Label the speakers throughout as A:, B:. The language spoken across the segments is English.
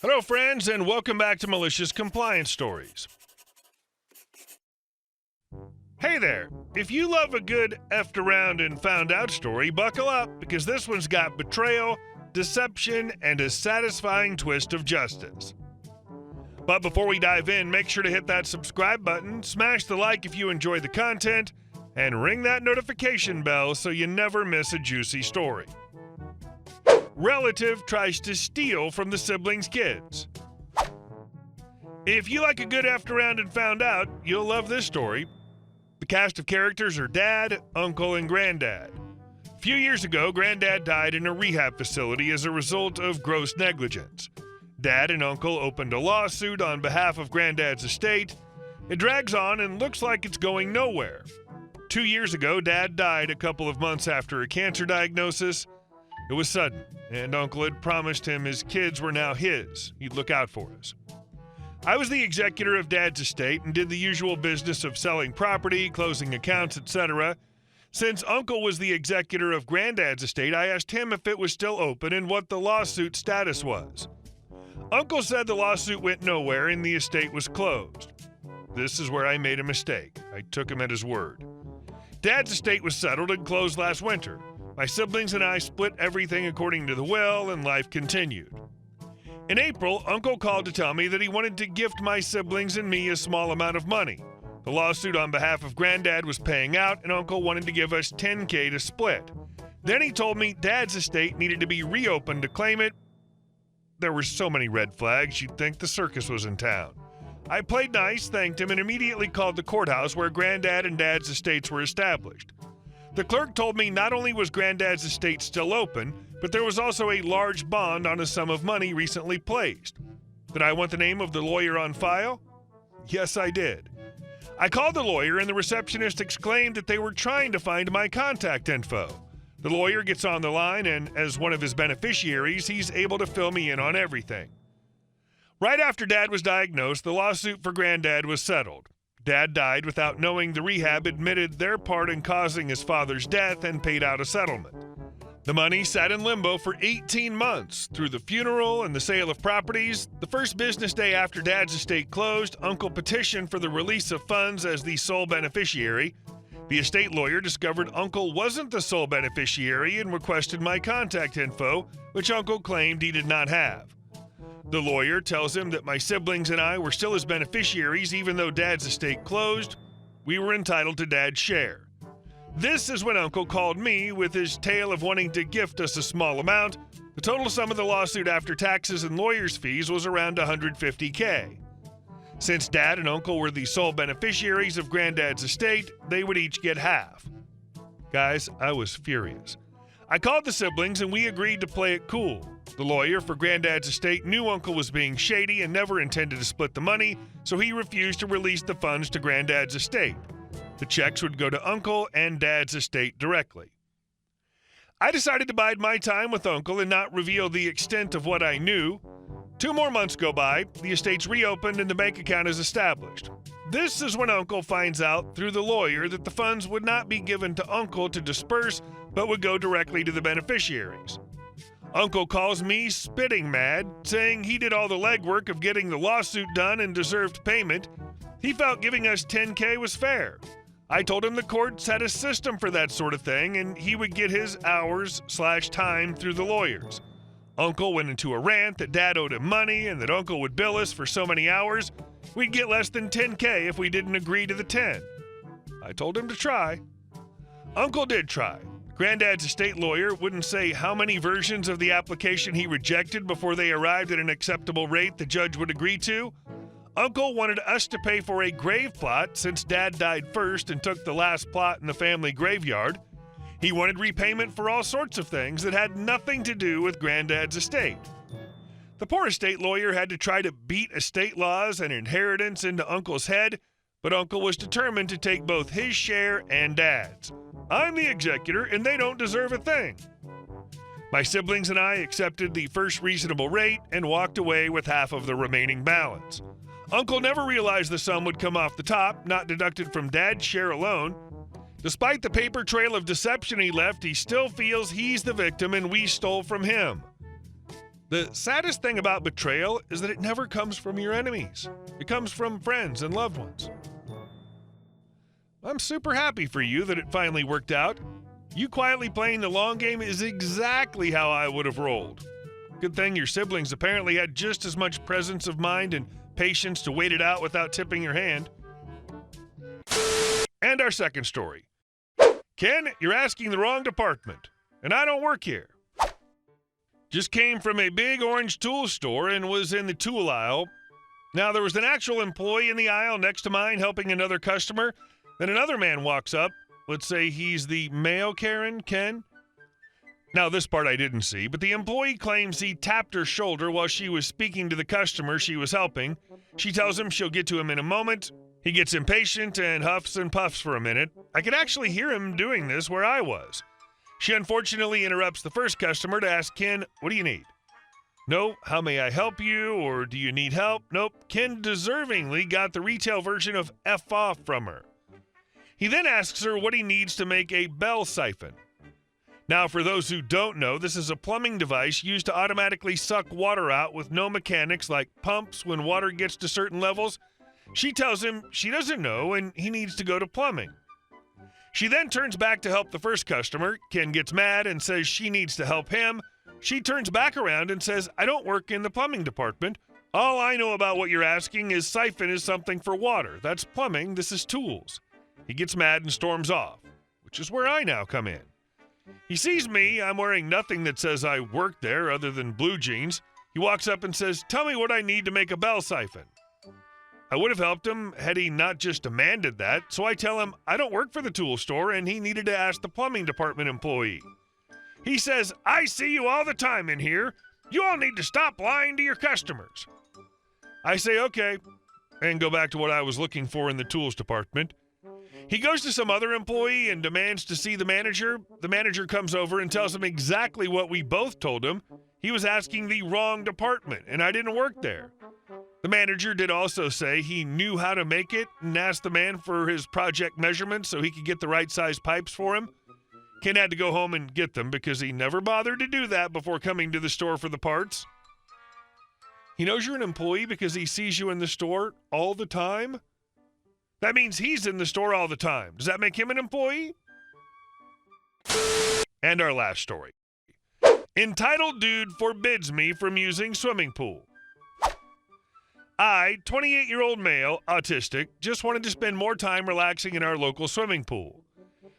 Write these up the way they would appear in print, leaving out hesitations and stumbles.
A: Hello, friends, and welcome back to Malicious Compliance Stories. Hey there! If you love a good effed around and found out story, buckle up, because this one's got betrayal, deception, and a satisfying twist of justice. But before we dive in, make sure to hit that subscribe button, smash the like if you enjoy the content, and ring that notification bell so you never miss a juicy story. Relative tries to steal from the siblings' kids. If you like a good effed around and found out, you'll love this story. The cast of characters are Dad, Uncle, and Granddad. A few years ago, Granddad died in a rehab facility as a result of gross negligence. Dad and Uncle opened a lawsuit on behalf of Granddad's estate. It drags on and looks like it's going nowhere. 2 years ago, Dad died a couple of months after a cancer diagnosis. It was sudden, and Uncle had promised him his kids were now his. He'd look out for us. I was the executor of Dad's estate and did the usual business of selling property, closing accounts, etc. Since Uncle was the executor of Granddad's estate, I asked him if it was still open and what the lawsuit status was. Uncle said the lawsuit went nowhere and the estate was closed. This is where I made a mistake. I took him at his word. Dad's estate was settled and closed last winter. My siblings and I split everything according to the will, and life continued. In April, Uncle called to tell me that he wanted to gift my siblings and me a small amount of money. The lawsuit on behalf of Granddad was paying out, and Uncle wanted to give us $10,000 to split. Then he told me Dad's estate needed to be reopened to claim it. There were so many red flags, you'd think the circus was in town. I played nice, thanked him, and immediately called the courthouse where Granddad and Dad's estates were established. The clerk told me not only was Granddad's estate still open, but there was also a large bond on a sum of money recently placed. Did I want the name of the lawyer on file? Yes, I did. I called the lawyer, and the receptionist exclaimed that they were trying to find my contact info. The lawyer gets on the line, and as one of his beneficiaries, he's able to fill me in on everything. Right after Dad was diagnosed, the lawsuit for Granddad was settled. Dad died without knowing the rehab admitted their part in causing his father's death and paid out a settlement. The money sat in limbo for 18 months. Through the funeral and the sale of properties, the first business day after Dad's estate closed, Uncle petitioned for the release of funds as the sole beneficiary. The estate lawyer discovered Uncle wasn't the sole beneficiary and requested my contact info, which Uncle claimed he did not have. The lawyer tells him that my siblings and I were still his beneficiaries even though Dad's estate closed. We were entitled to Dad's share. This is when Uncle called me with his tale of wanting to gift us a small amount. The total sum of the lawsuit after taxes and lawyer's fees was around $150,000. Since Dad and Uncle were the sole beneficiaries of Granddad's estate, they would each get half. Guys, I was furious. I called the siblings and we agreed to play it cool. The lawyer for Granddad's estate knew Uncle was being shady and never intended to split the money, so he refused to release the funds to Granddad's estate. The checks would go to Uncle and Dad's estate directly. I decided to bide my time with Uncle and not reveal the extent of what I knew. 2 more months go by, the estate's reopened and the bank account is established. This is when Uncle finds out through the lawyer that the funds would not be given to Uncle to disperse, but would go directly to the beneficiaries. Uncle calls me spitting mad, saying he did all the legwork of getting the lawsuit done and deserved payment. He felt giving us $10,000 was fair. I told him the courts had a system for that sort of thing, and he would get his hours/time through the lawyers. Uncle went into a rant that Dad owed him money and that Uncle would bill us for so many hours. We'd get less than $10,000 if we didn't agree to the 10. I told him to try. Uncle did try. Granddad's estate lawyer wouldn't say how many versions of the application he rejected before they arrived at an acceptable rate the judge would agree to. Uncle wanted us to pay for a grave plot since Dad died first and took the last plot in the family graveyard. He wanted repayment for all sorts of things that had nothing to do with Granddad's estate. The poor estate lawyer had to try to beat estate laws and inheritance into Uncle's head, but Uncle was determined to take both his share and Dad's. I'm the executor, and they don't deserve a thing. My siblings and I accepted the first reasonable rate and walked away with half of the remaining balance. Uncle never realized the sum would come off the top, not deducted from Dad's share alone. Despite the paper trail of deception he left, he still feels he's the victim and we stole from him. The saddest thing about betrayal is that it never comes from your enemies. It comes from friends and loved ones. I'm super happy for you that it finally worked out. You quietly playing the long game is exactly how I would have rolled. Good thing your siblings apparently had just as much presence of mind and patience to wait it out without tipping your hand. And our second story. Ken, you're asking the wrong department, and I don't work here. Just came from a big orange tool store and was in the tool aisle. Now, there was an actual employee in the aisle next to mine helping another customer. Then another man walks up. Let's say he's the male Karen, Ken. Now, this part I didn't see, but the employee claims he tapped her shoulder while she was speaking to the customer she was helping. She tells him she'll get to him in a moment. He gets impatient and huffs and puffs for a minute. I could actually hear him doing this where I was. She unfortunately interrupts the first customer to ask Ken, what do you need? No, how may I help you, or do you need help? Nope, Ken deservingly got the retail version of F off from her. He then asks her what he needs to make a bell siphon. Now, for those who don't know, this is a plumbing device used to automatically suck water out with no mechanics like pumps when water gets to certain levels. She tells him she doesn't know and he needs to go to plumbing. She then turns back to help the first customer. Ken gets mad and says she needs to help him. She turns back around and says, I don't work in the plumbing department. All I know about what you're asking is siphon is something for water. That's plumbing. This is tools. He gets mad and storms off, which is where I now come in. He sees me. I'm wearing nothing that says I work there other than blue jeans. He walks up and says, tell me what I need to make a bell siphon. I would have helped him had he not just demanded that, so I tell him I don't work for the tool store and he needed to ask the plumbing department employee. He says, I see you all the time in here. You all need to stop lying to your customers. I say, okay, and go back to what I was looking for in the tools department. He goes to some other employee and demands to see the manager. The manager comes over and tells him exactly what we both told him. He was asking the wrong department, and I didn't work there. The manager did also say he knew how to make it and asked the man for his project measurements so he could get the right size pipes for him. Ken had to go home and get them because he never bothered to do that before coming to the store for the parts. He knows you're an employee because he sees you in the store all the time? That means he's in the store all the time. Does that make him an employee? And our last story. Entitled dude forbids me from using swimming pool. I, 28-year-old male, autistic, just wanted to spend more time relaxing in our local swimming pool.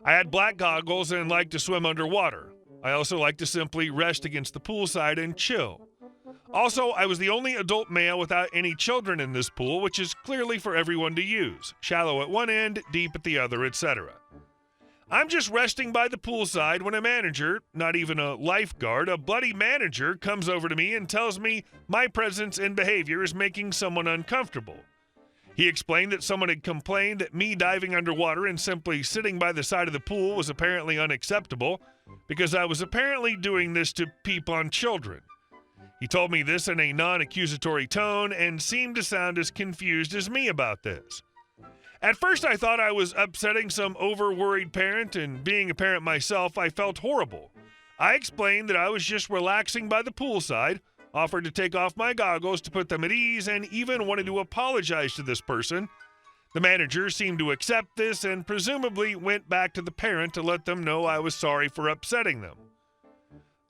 A: I had black goggles and liked to swim underwater. I also like to simply rest against the poolside and chill. Also, I was the only adult male without any children in this pool, which is clearly for everyone to use. Shallow at one end, deep at the other, etc. I'm just resting by the poolside when a manager, not even a lifeguard, a bloody manager, comes over to me and tells me my presence and behavior is making someone uncomfortable. He explained that someone had complained that me diving underwater and simply sitting by the side of the pool was apparently unacceptable because I was apparently doing this to peep on children. He told me this in a non-accusatory tone and seemed to sound as confused as me about this. At first, I thought I was upsetting some over-worried parent, and being a parent myself, I felt horrible. I explained that I was just relaxing by the poolside, offered to take off my goggles to put them at ease, and even wanted to apologize to this person. The manager seemed to accept this and presumably went back to the parent to let them know I was sorry for upsetting them.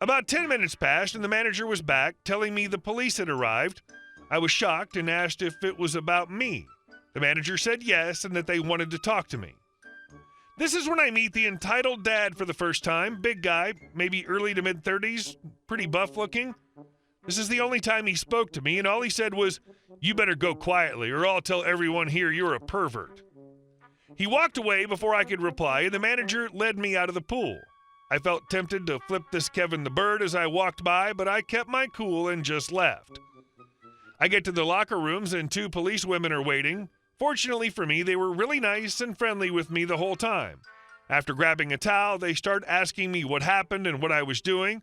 A: About 10 minutes passed, and the manager was back, telling me the police had arrived. I was shocked and asked if it was about me. The manager said yes, and that they wanted to talk to me. This is when I meet the entitled dad for the first time. Big guy, maybe early to mid-30s, pretty buff looking. This is the only time he spoke to me, and all he said was, "You better go quietly, or I'll tell everyone here you're a pervert." He walked away before I could reply, and the manager led me out of the pool. I felt tempted to flip this Kevin the Bird as I walked by, but I kept my cool and just left. I get to the locker rooms, and 2 police women are waiting. Fortunately for me, they were really nice and friendly with me the whole time. After grabbing a towel, they started asking me what happened and what I was doing.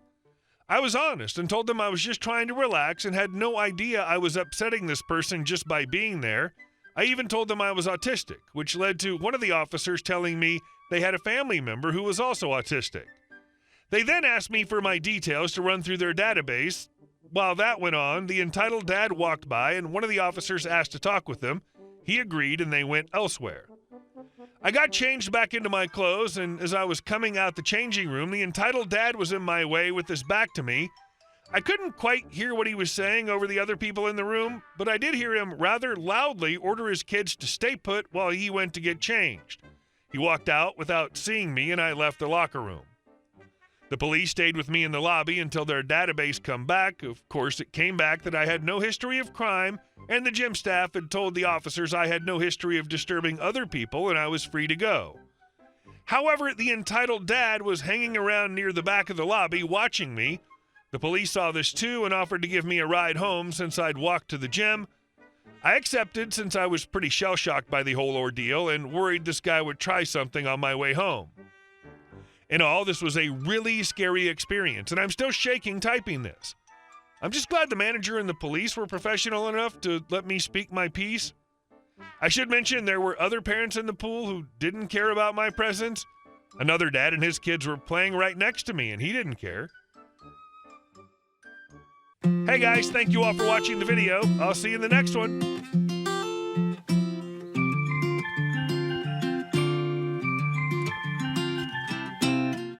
A: I was honest and told them I was just trying to relax and had no idea I was upsetting this person just by being there. I even told them I was autistic, which led to one of the officers telling me they had a family member who was also autistic. They then asked me for my details to run through their database. While that went on, the entitled dad walked by and one of the officers asked to talk with him. He agreed and they went elsewhere. I got changed back into my clothes, and as I was coming out the changing room, the entitled dad was in my way with his back to me. I couldn't quite hear what he was saying over the other people in the room, but I did hear him rather loudly order his kids to stay put while he went to get changed. He walked out without seeing me, and I left the locker room. The police stayed with me in the lobby until their database come back. Of course, it came back that I had no history of crime, and the gym staff had told the officers I had no history of disturbing other people and I was free to go. However, the entitled dad was hanging around near the back of the lobby watching me. The police saw this too and offered to give me a ride home since I'd walked to the gym. I accepted since I was pretty shell-shocked by the whole ordeal and worried this guy would try something on my way home. In all, this was a really scary experience, and I'm still shaking typing this. I'm just glad the manager and the police were professional enough to let me speak my piece. I should mention there were other parents in the pool who didn't care about my presence. Another dad and his kids were playing right next to me, and he didn't care. Hey guys, thank you all for watching the video. I'll see you in the next one.